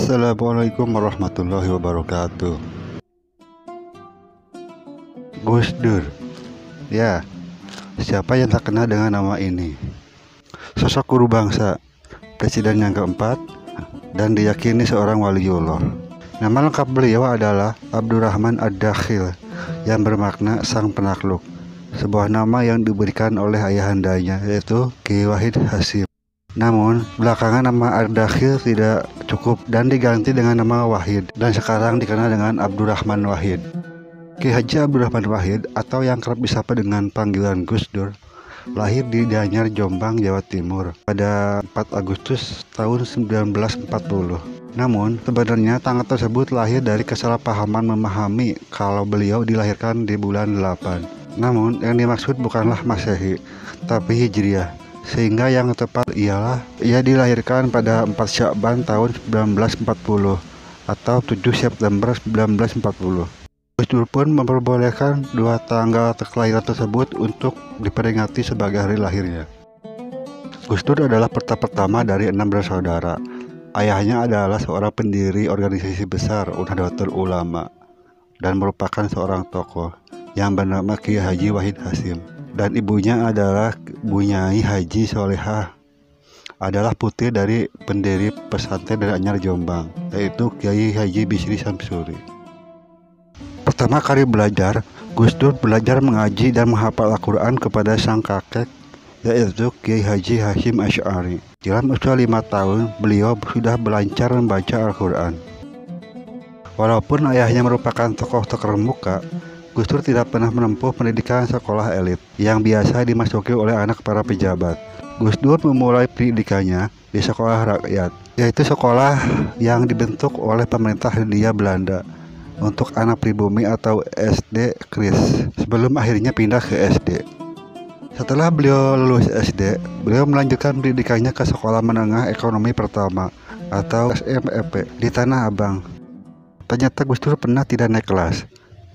Assalamualaikum warahmatullahi wabarakatuh. Gus Dur. Ya, siapa yang tak kenal dengan nama ini? Sosok guru bangsa, presiden yang keempat, dan diyakini seorang waliullah. Nama lengkap beliau adalah Abdurrahman Ad-Dakhil, yang bermakna sang penakluk. Sebuah nama yang diberikan oleh ayahandanya, yaitu Kiai Wahid Hasyim. Namun, belakangan nama Ad-Dakhil tidak cukup dan diganti dengan nama Wahid, dan sekarang dikenal dengan Abdurrahman Wahid. Ki Haji Abdurrahman Wahid, atau yang kerap disapa dengan panggilan Gus Dur, lahir di Gianyar, Jombang, Jawa Timur pada 4 Agustus tahun 1940. Namun, sebenarnya tanggal tersebut lahir dari kesalahpahaman memahami kalau beliau dilahirkan di bulan 8. Namun, yang dimaksud bukanlah Masehi, tapi Hijriah. Sehingga yang tepat ialah ia dilahirkan pada 4 Sya'ban tahun 1940 atau 7 September 1940. Gus Dur pun memperbolehkan dua tanggal kelahiran tersebut untuk diperingati sebagai hari lahirnya. Gus Dur adalah pertama dari 6 bersaudara. Ayahnya adalah seorang pendiri organisasi besar Nahdlatul Ulama dan merupakan seorang tokoh yang bernama Kiai Haji Wahid Hasyim. Dan ibunya adalah Bunyai Haji Solehah, adalah putri dari pendiri pesantren dari Gianyar, Jombang, yaitu Kiai Haji Bisri Samsuri. Pertama kali belajar, Gus Dur belajar mengaji dan menghafal Al-Quran kepada sang kakek, yaitu Kiai Haji Hasyim Asy'ari. Dalam usia 5 tahun, beliau sudah berlancar membaca Al-Quran. Walaupun ayahnya merupakan tokoh terkemuka, Gus Dur tidak pernah menempuh pendidikan sekolah elit yang biasa dimasuki oleh anak para pejabat. Gus Dur memulai pendidikannya di sekolah rakyat, yaitu sekolah yang dibentuk oleh pemerintah Hindia Belanda untuk anak pribumi atau SD Kris, sebelum akhirnya pindah ke SD. Setelah beliau lulus SD, beliau melanjutkan pendidikannya ke Sekolah Menengah Ekonomi Pertama atau SMEP di Tanah Abang. Ternyata Gus Dur pernah tidak naik kelas,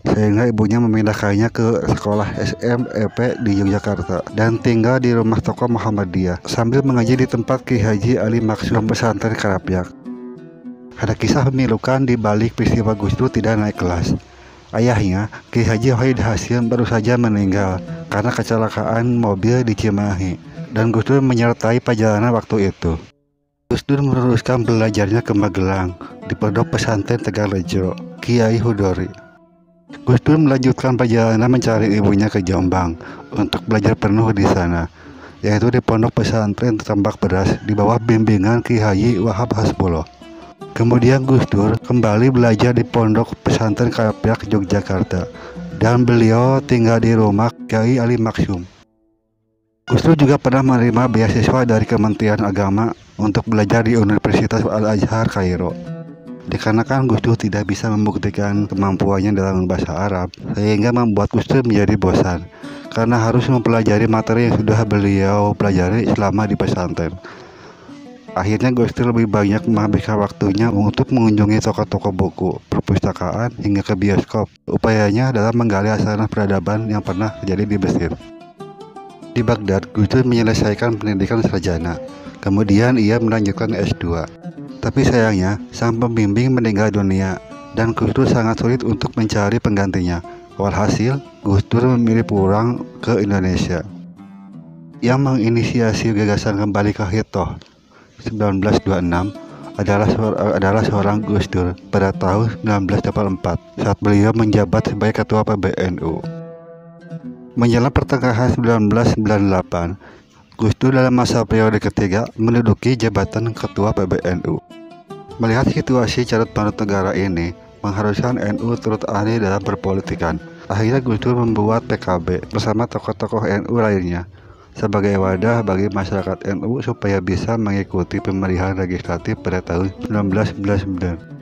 sehingga ibunya memindahkannya ke sekolah SMEP di Yogyakarta dan tinggal di rumah tokoh Muhammadiyah sambil mengaji di tempat Ki Haji Ali Maksum pesantren Karapyak. Ada kisah memilukan di balik peristiwa Gus Dur tidak naik kelas. Ayahnya, Ki Haji Wahid Hasyim, baru saja meninggal karena kecelakaan mobil di Cimahi, dan Gus Dur menyertai perjalanan waktu itu. Gus Dur meneruskan belajarnya ke Magelang di Pondok Pesantren Tegalrejo Kiai Hudori. Gus Dur melanjutkan perjalanan mencari ibunya ke Jombang untuk belajar penuh di sana, yaitu di Pondok Pesantren Tambak Beras di bawah bimbingan Ki Haji Wahab Hasbullah. Kemudian Gus Dur kembali belajar di Pondok Pesantren Karapyak, Yogyakarta, dan beliau tinggal di rumah Kiai Ali Maksum. Gus Dur juga pernah menerima beasiswa dari Kementerian Agama untuk belajar di Universitas Al-Azhar Kairo. Dikarenakan Gus Dur tidak bisa membuktikan kemampuannya dalam bahasa Arab, sehingga membuat Gus Dur menjadi bosan karena harus mempelajari materi yang sudah beliau pelajari selama di pesantren. Akhirnya Gus Dur lebih banyak menghabiskan waktunya untuk mengunjungi toko-toko buku, perpustakaan, hingga ke bioskop. Upayanya adalah menggali hasanah peradaban yang pernah terjadi di Mesir. Di Baghdad, Gus Dur menyelesaikan pendidikan sarjana. Kemudian ia melanjutkan S2. Tapi sayangnya, sang pembimbing meninggal dunia dan Gus Dur sangat sulit untuk mencari penggantinya. Walhasil, Gus Dur memilih pulang ke Indonesia. Yang menginisiasi gagasan kembali ke Hitoh 1926 adalah seorang Gus Dur pada tahun 1984 saat beliau menjabat sebagai ketua PBNU. Menjelang pertengahan 1998, Gus Dur dalam masa periode ketiga menduduki jabatan ketua PBNU. Melihat situasi carut marut negara ini mengharuskan NU turut ahli dalam perpolitikan, akhirnya Gus Dur membuat PKB bersama tokoh-tokoh NU lainnya sebagai wadah bagi masyarakat NU supaya bisa mengikuti pemilihan legislatif pada tahun 1999.